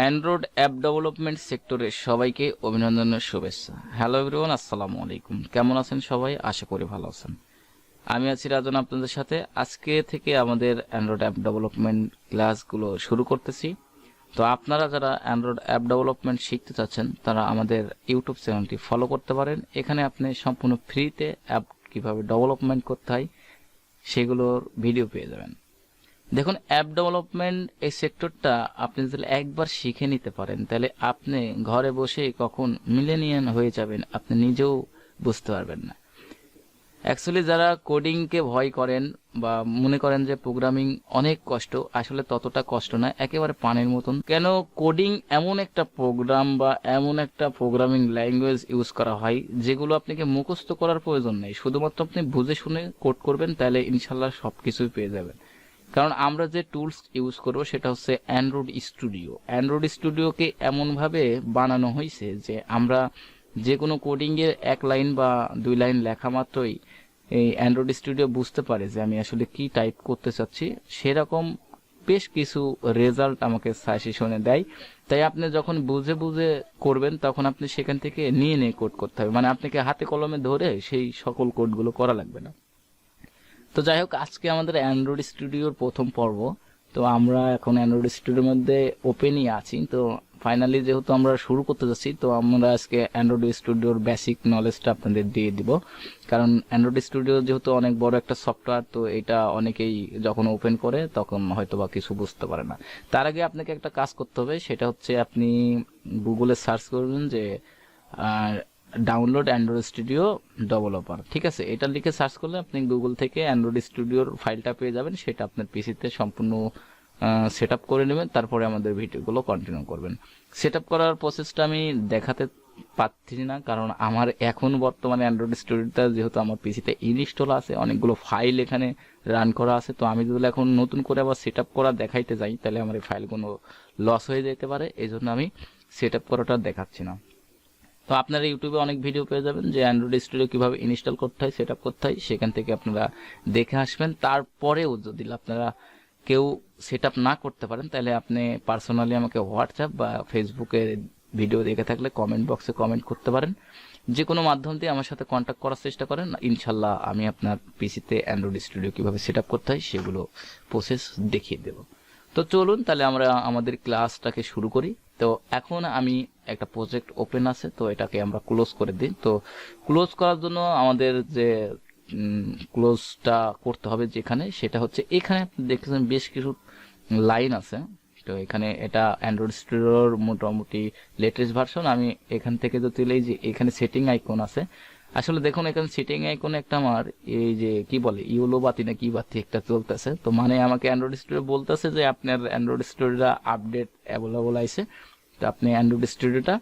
Android app development সেক্টরে সবাইকে অভিনন্দনের শুভেচ্ছা। হ্যালো এভরিওয়ান, আসসালামু আলাইকুম। কেমন আছেন সবাই? আশা করি ভালো আছেন। আমি আছি রাজন আপনাদের সাথে। আজকে থেকে আমাদের অ্যান্ড্রয়েড অ্যাপ ডেভেলপমেন্ট ক্লাসগুলো শুরু করতেছি। তো আপনারা যারা অ্যান্ড্রয়েড অ্যাপ ডেভেলপমেন্ট শিখতে চাচ্ছেন তারা আমাদের ইউটিউব চ্যানেলটি ফলো করতে পারেন। এখানে আপনি সম্পূর্ণ ফ্রিতে অ্যাপ কিভাবে ডেভেলপমেন্ট করতে হয় সেগুলোর ভিডিও পেয়ে যাবেন। দেখুন, অ্যাপ ডেভেলপমেন্ট এই সেক্টরটা আপনি যদি একবার শিখে নিতে পারেন তাহলে আপনি ঘরে বসে কখন মিলেনিয়ান হয়ে যাবেন আপনি নিজেও বুঝতে পারবেন না। অ্যাকচুয়ালি যারা কোডিংকে ভয় করেন বা মনে করেন যে প্রোগ্রামিং অনেক কষ্ট, আসলে ততটা কষ্ট না, একেবারে পানির মতন। কেন, কোডিং এমন একটা প্রোগ্রাম বা এমন একটা প্রোগ্রামিং ল্যাঙ্গুয়েজ ইউজ করা হয় যেগুলো আপনাকে মুখস্থ করার প্রয়োজন নেই, শুধুমাত্র আপনি বুঝে শুনে কোড করবেন, তাহলে ইনশাল্লাহ সবকিছুই পেয়ে যাবেন। কারণ আমরা যে টুলস ইউজ করব সেটা হচ্ছে অ্যান্ড্রয়েড স্টুডিও। অ্যান্ড্রয়েড স্টুডিওকে এমনভাবে বানানো হয়েছে যে আমরা যে কোনো কোডিংয়ের এক লাইন বা দুই লাইন লেখা মাত্রই এই অ্যান্ড্রয়েড স্টুডিও বুঝতে পারে যে আমি আসলে কি টাইপ করতে চাচ্ছি, সেরকম বেশ কিছু রেজাল্ট আমাকে সাজেশনে দেয়। তাই আপনি যখন বুঝে বুঝে করবেন তখন আপনি সেখান থেকে নিয়ে নিয়ে কোড করতে হবে, মানে আপনাকে হাতে কলমে ধরে সেই সকল কোডগুলো করা লাগবে না। তো যাই হোক, আজকে আমাদের অ্যান্ড্রয়েড স্টুডিওর প্রথম পর্ব। তো আমরা এখন অ্যান্ড্রয়েড স্টুডিওর মধ্যে ওপেনই আছি। তো ফাইনালি যেহেতু আমরা শুরু করতে যাচ্ছি, তো আমরা আজকে অ্যান্ড্রয়েড স্টুডিওর বেসিক নলেজটা আপনাদের দিয়ে দিব। কারণ অ্যান্ড্রয়েড স্টুডিও যেহেতু অনেক বড় একটা সফটওয়্যার, তো এটা অনেকেই যখন ওপেন করে তখন হয়তো বা কিছু বুঝতে পারে না। তার আগে আপনাকে একটা কাজ করতে হবে, সেটা হচ্ছে আপনি গুগলে সার্চ করবেন যে ডাউনলোড অ্যান্ড্রয়েড স্টুডিও ডেভেলপার। ঠিক আছে, এটা লিখে সার্চ করলে আপনি গুগল থেকে অ্যান্ড্রয়েড স্টুডিওর ফাইলটা পেয়ে যাবেন। সেটা আপনার পিসিতে সম্পূর্ণ সেট আপ করে নেবেন, তারপরে আমাদের ভিডিওগুলো কন্টিনিউ করবেন। সেট আপ করার প্রসেসটা আমি দেখাতে পাচ্ছি না, কারণ আমার এখন বর্তমানে অ্যান্ড্রয়েড স্টুডিওটা যেহেতু আমার পিসিতে ইনস্টল আছে, অনেকগুলো ফাইল এখানে রান করা আছে। তো আমি যদি এখন নতুন করে আবার সেট আপ করা দেখাইতে যাই তাহলে আমার এই ফাইলগুলো লস হয়ে যেতে পারে, এই জন্য আমি সেট আপ করাটা দেখাচ্ছি না। তো আপনারা ইউটিউবে অনেক ভিডিও পেয়ে যাবেন যে অ্যান্ড্রয়েড স্টুডিও কিভাবে ইনস্টল করতে হয়, সেট আপ করতে হয়, সেখান থেকে আপনারা দেখে আসবেন। তারপরেও যদি আপনারা কেউ সেট আপ না করতে পারেন তাহলে আপনি পার্সোনালি আমাকে হোয়াটসঅ্যাপ বা ফেসবুকে ভিডিও দেখে থাকলে কমেন্ট বক্সে কমেন্ট করতে পারেন। যে কোনো মাধ্যম দিয়ে আমার সাথে কন্ট্যাক্ট করার চেষ্টা করেন, ইনশাল্লাহ আমি আপনার পিসিতে অ্যান্ড্রয়েড স্টুডিও কিভাবে সেট আপ করতে হয় সেগুলো প্রসেস দেখিয়ে দেব। তো চলুন তাহলে আমরা আমাদের ক্লাসটাকে শুরু করি। তো এখন আমি একটা প্রজেক্ট ওপেন আছে, তো এটাকে আমরা ক্লোজ করে দিই। তো ক্লোজ করার জন্য আমাদের যে ক্লোজটা করতে হবে যেখানে, সেটা হচ্ছে এখানে দেখতেছেন বেশ কিছু লাইন আছে। তো এখানে এটা অ্যান্ড্রয়েড স্টুডিওর মোটামুটি লেটেস্ট ভার্সন। আমি এখান থেকে যদি এই যে এখানে সেটিং আইকন আছে, আসলে দেখুন এখানে সেটিং আইকনে একটা আমার এই যে কি বলে ইউলো বাতি না কি বাতি একটা চলতেছে। তো মানে আমাকে অ্যান্ড্রয়েড স্টুডিও বলতেছে যে আপনার অ্যান্ড্রয়েড স্টুডিওটা আপডেট অ্যাভেলেবল আছে, তো আপনি অ্যান্ড্রয়েড স্টুডিওটা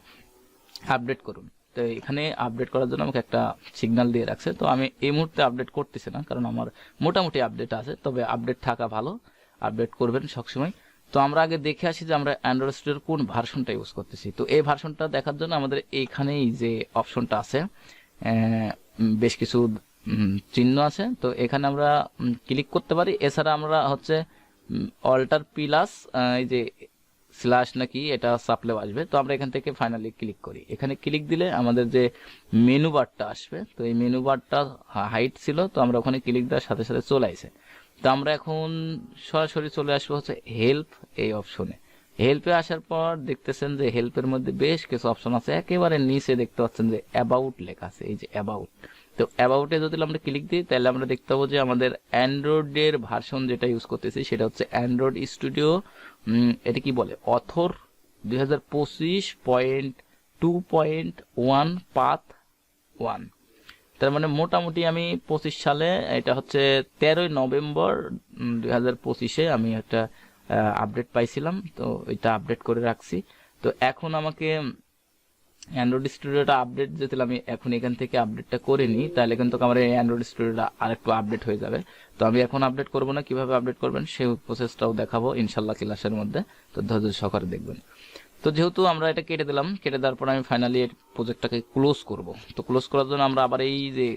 আপডেট করুন। তো এখানে আপডেট করার জন্য আমাকে একটা সিগন্যাল দিয়ে রাখছে। তো আমি এই মুহূর্তে আপডেট করতেছি না, কারণ আমার মোটামুটি আপডেট আছে, তবে আপডেট থাকা ভালো, আপডেট করবেন সবসময়। তো আমরা আগে দেখে আসি যে আমরা অ্যান্ড্রয়েড স্টুডিওর কোন ভার্সনটা ইউজ করতেছি। তো এই ভার্সনটা দেখার জন্য আমাদের এইখানেই যে অপশনটা আছে, বেশ কিছু চিহ্ন আছে, তো এখানে আমরা ক্লিক করতে পারি। এছাড়া আমরা হচ্ছে অল্টার প্লাস এই যে স্ল্যাশ নাকি এটা সাপ্লেও আসবে, তো আমরা এখান থেকে ফাইনালি ক্লিক করি। এখানে ক্লিক দিলে আমাদের যে মেনু বারটা আসবে, তো এই মেনু বারটা হাইট ছিল, তো আমরা ওখানে ক্লিক দেওয়ার সাথে সাথে চলে আসে। তো আমরা এখন সরাসরি চলে আসবো হচ্ছে হেল্প এই অপশনে। হেল্পে আসার পর দেখতেছেন যে হেল্পের মধ্যে বেশ কিছু অপশন আছে। একেবারে নিচে দেখতে পাচ্ছেন যে অ্যাবাউট লেখা আছে, এই যে অ্যাবাউট। তো অ্যাবাউটে যদি আমরা ক্লিক দিই তাহলে আমরা দেখতে পাবো যে আমাদের অ্যান্ড্রয়েডের ভার্সন যেটা ইউজ করতেছি সেটা হচ্ছে অ্যান্ড্রয়েড স্টুডিও, এটা কি বলে অথর 2025.2.1 পাথ 1। তার মানে মোটামুটি আমি 25 সালে, এটা হচ্ছে 13ই নভেম্বর 2025-এ আমি একটা আপডেট পাইছিলাম, তো এটা আপডেট করে রাখছি। তো এখন আমাকে অ্যান্ড্রয়েড স্টুডিওটা আপডেট যেতে আমি এখন এখান থেকে আপডেটটা করে নিই, তাহলে কিন্তু আমার এই অ্যান্ড্রয়েড স্টুডিওটা আরেকটু আপডেট হয়ে যাবে। তো আমি এখন আপডেট করব না, কিভাবে আপডেট করবেন সেই প্রসেসটাও দেখাবো ইনশাল্লাহ ক্লাসের মধ্যে, তো ধৈর্য সহকারে দেখবেন। তো যেহেতু আমরা এটা কেটে দিলাম, কেটে দেওয়ার পর আমি ফাইনালি এই প্রজেক্টটাকে ক্লোজ করব। তো ক্লোজ করার জন্য আমরা আবার এই যে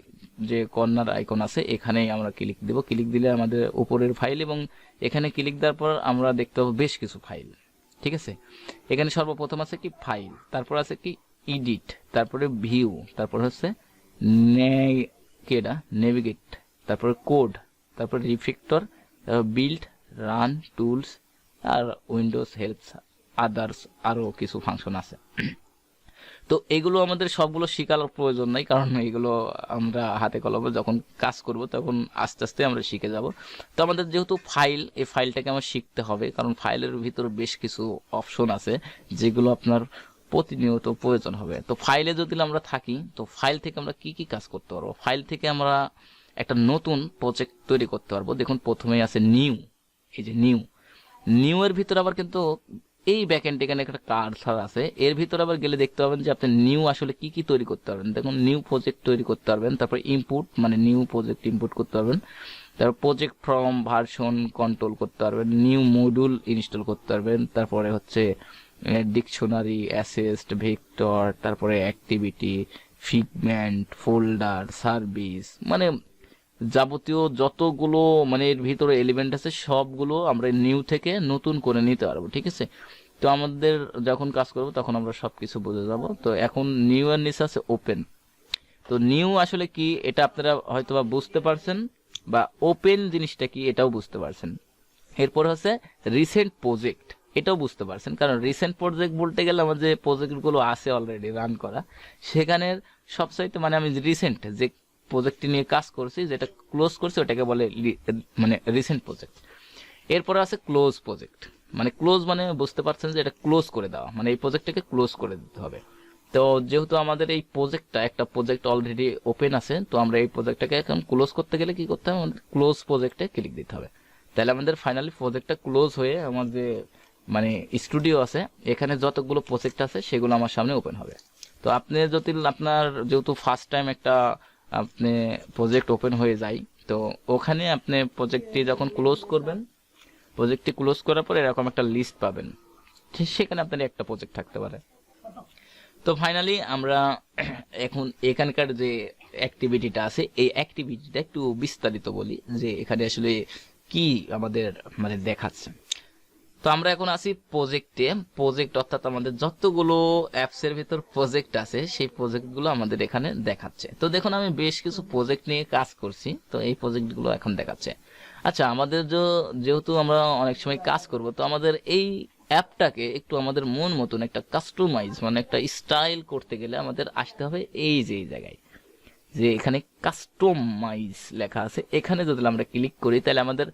যে কর্নার আইকন আছে এখানেই আমরা ক্লিক দেব। ক্লিক দিলে আমাদের উপরের ফাইল, এবং এখানে ক্লিক দেওয়ার পর আমরা দেখতে পাবো বেশ কিছু ফাইল। ঠিক আছে। এখানে সর্বপ্রথম আছে কি ফাইল, তারপর আছে কি এডিট, তারপরে ভিউ, তারপর হচ্ছে নেভিগেট, তারপরে কোড, তারপরে রিফ্যাক্টর, তারপর বিল্ড, রান, টুলস, আর উইন্ডোজ হেল্পস, আদার্স আরো কিছু ফাংশন আছে। তো এগুলো আমাদের সবগুলো শেখার প্রয়োজন নাই, কারণ এগুলো আমরা হাতে কলমে যখন কাজ করব তখন আস্তে আস্তে আমরা শিখে যাব। তো আমাদের যেহেতু ফাইল, এই ফাইলটাকে আমার শিখতে হবে, কারণ ফাইলের ভিতরে বেশ কিছু অপশন আছে যেগুলো আপনার প্রতিনিয়ত প্রয়োজন হবে। তো ফাইলে যদি আমরা থাকি, তো ফাইল থেকে আমরা কি কি কাজ করতে পারবো? ফাইল থেকে আমরা একটা নতুন প্রজেক্ট তৈরি করতে পারবো। দেখুন প্রথমেই আছে নিউ, এই যে নিউ এর ভিতরে আবার কিন্তু এই ব্যাকএন্ড এখানে একটা কার্সার আছে, এর ভিতরে আবার গেলে দেখতে পাবেন যে আপনি নিউ আসলে কি কি তৈরি করতে পারবেন। দেখুন নিউ প্রজেক্ট তৈরি করতে পারবেন, তারপর ইনপুট মানে নিউ প্রজেক্ট ইনপুট করতে পারবেন, তারপর প্রজেক্ট ফ্রম ভার্সন কন্ট্রোল করতে পারবেন, নিউ মডিউল ইনস্টল করতে পারবেন, তারপরে হচ্ছে ডিকশনারি, অ্যাসেস্ট, ভেক্টর, তারপরে অ্যাক্টিভিটি, ফিগমেন্ট, ফোল্ডার, সার্ভিস, মানে যাবতীয় যতগুলো মানে এর ভিতরে এলিমেন্ট আছে সবগুলো আমরা নিউ থেকে নতুন করে নিতে পারবো। ঠিক আছে। তো আমাদের যখন কাজ করব তখন আমরা সবকিছু বুঝে যাব। তো এখন নিউ এর নিচে আছে ওপেন। তো নিউ আসলে কি এটা আপনারা হয়তোবা বুঝতে পারছেন, বা ওপেন জিনিসটা কি এটাও বুঝতে পারছেন। এরপর হচ্ছে রিসেন্ট প্রজেক্ট, এটাও বুঝতে পারছেন, কারণ রিসেন্ট প্রজেক্ট বলতে গেলে আমার যে প্রজেক্টগুলো আছে অলরেডি রান করা, সেখানের সবসাইতে মানে আমি রিসেন্ট যে প্রজেক্টটি নিয়ে কাজ করছি, যেটা ক্লোজ করছি, ওটাকে বলে মানে রিসেন্ট প্রজেক্ট। এরপরে আছে ক্লোজ প্রজেক্ট, মানে ক্লোজ মানে বুঝতে পারছেন যে এটা ক্লোজ করে দেওয়া, মানে এই প্রজেক্টটাকে ক্লোজ করে দিতে হবে। তো যেহেতু আমাদের এই প্রজেক্টটা একটা প্রজেক্ট অলরেডি ওপেন আছে, তো আমরা এই প্রজেক্টটাকে এখন ক্লোজ করতে গেলে কি করতে হবে, আমাদের ক্লোজ প্রজেক্টে ক্লিক দিতে হবে। তাহলে আমাদের ফাইনালি প্রজেক্টটা ক্লোজ হয়ে আমার যে মানে স্টুডিও আছে, এখানে যতগুলো প্রজেক্ট আছে সেগুলো আমার সামনে ওপেন হবে। তো আপনি যদি আপনার যেহেতু ফার্স্ট টাইম একটা আপনি প্রজেক্ট ওপেন হয়ে যায়, তো ওখানে আপনি প্রজেক্টটি যখন ক্লোজ করবেন, প্রজেক্টটি ক্লোজ করার পর এরকম একটা লিস্ট পাবেন, সেখানে আপনার একটা প্রজেক্ট থাকতে পারে। তো ফাইনালি আমরা এখন এখানকার যে অ্যাক্টিভিটিটা আছে, এই অ্যাক্টিভিটিটা একটু বিস্তারিত বলি যে এখানে আসলে কি আমাদের মানে দেখাচ্ছে। তো আমরা এখন আছি প্রজেক্টে, প্রজেক্ট অর্থাৎ আমাদের যতগুলো অ্যাপস এর ভিতর প্রজেক্ট আছে সেই প্রজেক্টগুলো আমাদের এখানে দেখাচ্ছে। তো দেখুন আমি বেশ কিছু প্রজেক্ট নিয়ে কাজ করছি, তো এই প্রজেক্টগুলো এখন দেখাচ্ছে। আচ্ছা, আমাদের যেহেতু আমরা অনেক সময় কাজ করব, তো আমাদের এই অ্যাপটাকে একটু আমাদের মন মতন একটা কাস্টমাইজ মানে একটা স্টাইল করতে গেলে আমাদের আসতে হবে এই যে এই জায়গায় যে এখানে কাস্টমাইজ লেখা আছে, এখানে যদি আমরা ক্লিক করি তাহলে আমাদের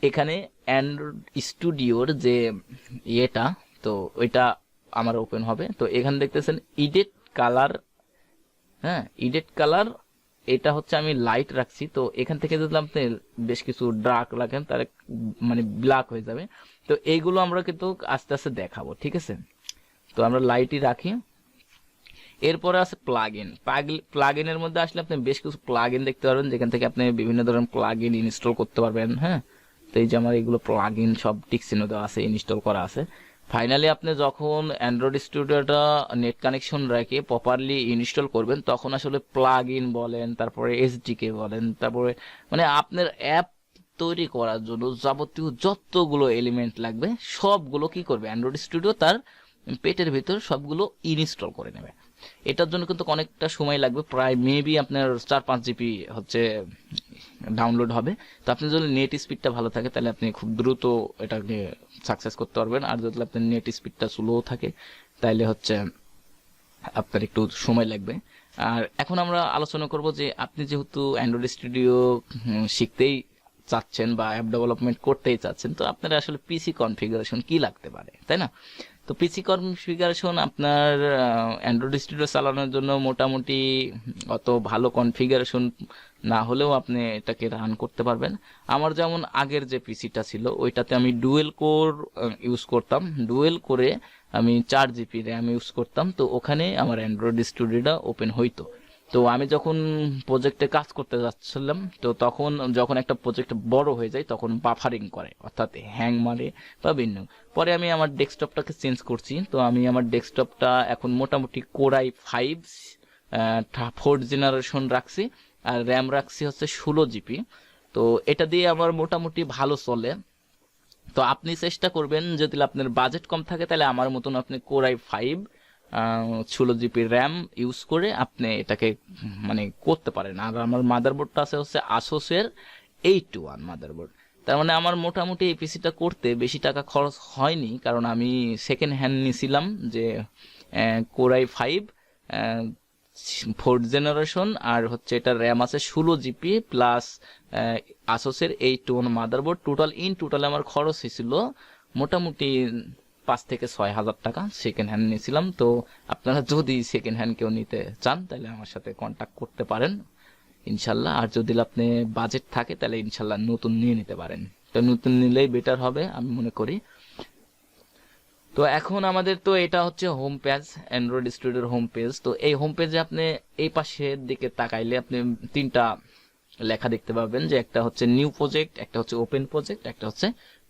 এখানে অ্যান্ড্রয়েড স্টুডিওর যে ইয়েটা, তো ওইটা আমার ওপেন হবে। তো এখানে দেখতেছেন ইডিট কালার, হ্যাঁ ইডিট কালার, এটা হচ্ছে আমি লাইট রাখছি। তো এখান থেকে যদি আপনি বেশ কিছু ডার্ক রাখেন তাহলে মানে ব্ল্যাক হয়ে যাবে। তো এইগুলো আমরা কিন্তু আস্তে আস্তে দেখাবো, ঠিক আছে। তো আমরা লাইটই রাখি। এরপরে আছে প্লাগইনের মধ্যে আসলে আপনি বেশ কিছু প্লাগইন দেখতে পারবেন, যেখান থেকে আপনি বিভিন্ন ধরনের প্লাগইন ইনস্টল করতে পারবেন। হ্যাঁ, তো এই যে আমার এগুলো প্লাগইন সব টিক চিহ্ন দেওয়া আছে, ইনস্টল করা আছে। ফাইনালি আপনি যখন অ্যান্ড্রয়েড স্টুডিওটা নেট কানেকশন রেখে প্রপারলি ইনস্টল করবেন, তখন আসলে প্লাগইন বলেন, তারপরে এসডিকে বলেন, তারপরে মানে আপনার অ্যাপ তৈরি করার জন্য যাবতীয় যতগুলো এলিমেন্ট লাগবে সবগুলো কি করবে অ্যান্ড্রয়েড স্টুডিও তার পেটের ভিতর সবগুলো ইনস্টল করে নেবে। এটার জন্য কিন্তু অনেকটা সময় লাগবে, প্রায় মেবি আপনার 4-5 জিবি হচ্ছে ডাউনলোড হবে। তো আপনি যদি নেট স্পিডটা ভালো থাকে তাহলে আপনি খুব দ্রুত এটাকে সাকসেস করতে পারবেন, আর যদি আপনার নেট স্পিডটা স্লো থাকে তাহলে হচ্ছে আপনার একটু সময় লাগবে। আর এখন আমরা আলোচনা করব যে আপনি যেহেতু অ্যান্ড্রয়েড স্টুডিও শিখতেই চাচ্ছেন বা অ্যাপ ডেভেলপমেন্ট করতেই চাচ্ছেন, তো আপনার আসলে পিসি কনফিগারেশন কি লাগতে পারে, তাই না? তো পিসি কনফিগারেশন আপনার অ্যান্ড্রয়েড স্টুডিও চালানোর জন্য মোটামুটি অত ভালো কনফিগারেশন না হলেও আপনি এটাকে রান করতে পারবেন। আমার যেমন আগের যে পিসিটা ছিল ওইটাতে আমি ডুয়েল কোর ইউজ করতাম, ডুয়েল করে আমি 4 জিবি র্যাম ইউজ করতাম। তো ওখানে আমার অ্যান্ড্রয়েড স্টুডিওটা ওপেন হইতো। তো আমি যখন প্রজেক্টে কাজ করতে যাচ্ছিলাম, তো তখন যখন একটা প্রজেক্ট বড় হয়ে যায় তখন বাফারিং করে, অর্থাৎ হ্যাং মারে বা ভিন্ন। পরে আমি আমার ডেস্কটপটাকে চেঞ্জ করছি। তো আমি আমার ডেস্কটপটা এখন মোটামুটি কোরাই 5 4th জেনারেশন রাখছি, আর র্যাম রাখছি হচ্ছে 16 জিবি। তো এটা দিয়ে আমার মোটামুটি ভালো চলে। তো আপনি চেষ্টা করবেন যদি আপনার বাজেট কম থাকে তাহলে আমার মতন আপনি core i5 16 GB RAM use করে আপনি এটাকে মানে করতে পারেন। আর আমার মাদারবোর্ডটা আছে হচ্ছে আসোসের 8 মাদারবোর্ড। তার মানে আমার মোটামুটি এই পিসিটা করতে বেশি টাকা খরচ হয়নি, কারণ আমি সেকেন্ড হ্যান্ড নিয়েছিলাম যে কোর i5 4th জেনারেশন, আর হচ্ছে এটা র্যাম আছে 16 GB প্লাস আসোসের 8 মাদারবোর্ড। টোটাল আমার খরচ হয়েছিল মোটামুটি 5 থেকে 6 হাজার টাকা সেকেন্ড হ্যান্ড নিয়েছিলাম। তো আপনারা যদি সেকেন্ড হ্যান্ড কেউ নিতে চান তাহলে আমার সাথে কন্ট্যাক্ট করতে পারেন ইনশাল্লাহ। আর যদি আপনি বাজেট থাকে তাহলে ইনশাল্লাহ নতুন নিয়ে নিতে পারেন, তো নতুন নিলেই বেটার হবে আমি মনে করি। তো এখন আমাদের তো এটা হচ্ছে হোম পেজ, অ্যান্ড্রয়েড স্টুডিওর হোম পেজ। তো এই হোম পেজে আপনি এই পাশের দিকে তাকাইলে আপনি তিনটা লেখা দেখতে পাবেন, যে একটা হচ্ছে নিউ প্রজেক্ট, একটা হচ্ছে ওপেন প্রজেক্ট, একটা হচ্ছে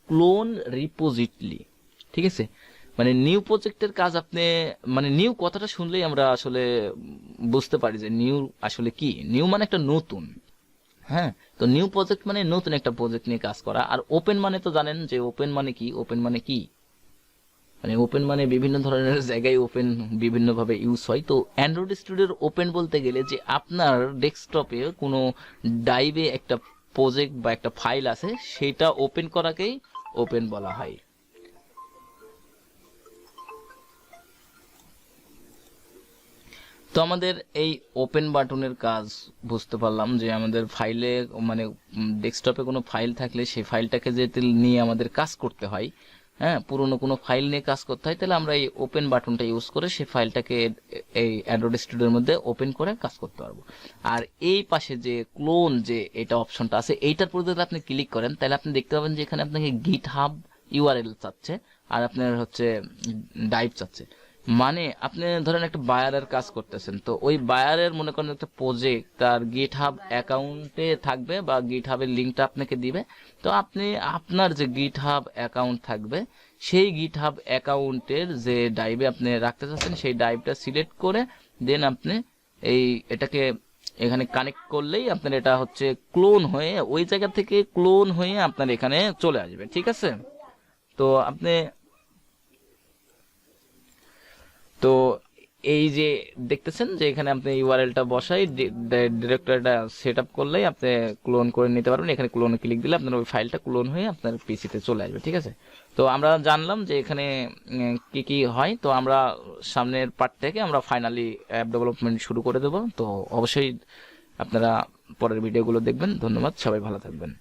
ক্লোন রিপোজিটরি। ঠিক আছে, মানে নিউ প্রজেক্টের কাজ আপনি, মানে নিউ কথাটা শুনলেই আমরা আসলে বুঝতে পারি যে নিউ আসলে কি। নিউ মানে একটা নতুন, হ্যাঁ। তো নিউ প্রজেক্ট মানে নতুন একটা প্রজেক্ট নিয়ে কাজ করা। আর ওপেন মানে তো জানেন যে ওপেন মানে কি। ওপেন মানে কি, মানে ওপেন মানে বিভিন্ন ধরনের জায়গায় ওপেন বিভিন্ন ভাবে ইউজ হয়। তো অ্যান্ড্রয়েড স্টুডিওর ওপেন বলতে গেলে যে আপনার ডেস্কটপে কোনো ড্রাইভে একটা প্রজেক্ট বা একটা ফাইল আছে সেটা ওপেন করাকেই ওপেন বলা হয়। তো আমাদের এই ওপেন বাটনের কাজ বুঝতে পারলাম, যে আমাদের ফাইলে মানে ডেস্কটপে কোনো ফাইল থাকলে সেই ফাইলটাকে যেতে নিয়ে আমাদের কাজ করতে হয়, হ্যাঁ, পুরনো কোনো ফাইল নিয়ে কাজ করতে হয়, তাহলে আমরা এই ওপেন বাটনটা ইউজ করে সেই ফাইলটাকে এই অ্যান্ড্রয়েড স্টুডিওর মধ্যে ওপেন করে কাজ করতে পারবো। আর এই পাশে যে ক্লোন যে এটা অপশনটা আছে, এইটার প্রতি যদি আপনি ক্লিক করেন তাহলে আপনি দেখতে পাবেন যে এখানে আপনাকে গিটহাব ইউআরএল চাচ্ছে আর আপনার হচ্ছে ড্রাইভ চাচ্ছে। মানে আপনি ধরেন একটা বায়ারের কাজ করতেছেন, তো ওই বায়ারের মনে করেন একটা প্রজেক্ট তার গিটহাব অ্যাকাউন্টে থাকবে বা গিটহাবের লিঙ্কটা আপনাকে দিবে। তো আপনি আপনার যে গিটহাব অ্যাকাউন্ট থাকবে সেই গিটহাব অ্যাকাউন্টের যে ড্রাইভে আপনি রাখতে চাচ্ছেন সেই ড্রাইভটা সিলেক্ট করে দেন আপনি এই এটাকে এখানে কানেক্ট করলেই আপনার এটা হচ্ছে ক্লোন হয়ে ওই জায়গা থেকে ক্লোন হয়ে আপনার এখানে চলে আসবে। ঠিক আছে, তো আপনি তো এই যে দেখতেছেন যে এখানে আপনি ইউআরএলটা বসাই ডিরেক্টরিটা সেট আপ করলেই আপনি ক্লোন করে নিতে পারবেন। এখানে ক্লোনে ক্লিক দিলে আপনার ওই ফাইলটা ক্লোন হয়ে আপনার পিসিতে চলে আসবে। ঠিক আছে, তো আমরা জানলাম যে এখানে কি কি হয়। তো আমরা সামনের পার্ট থেকে আমরা ফাইনালি অ্যাপ ডেভেলপমেন্ট শুরু করে দেবো। তো অবশ্যই আপনারা পরের ভিডিওগুলো দেখবেন। ধন্যবাদ, সবাই ভালো থাকবেন।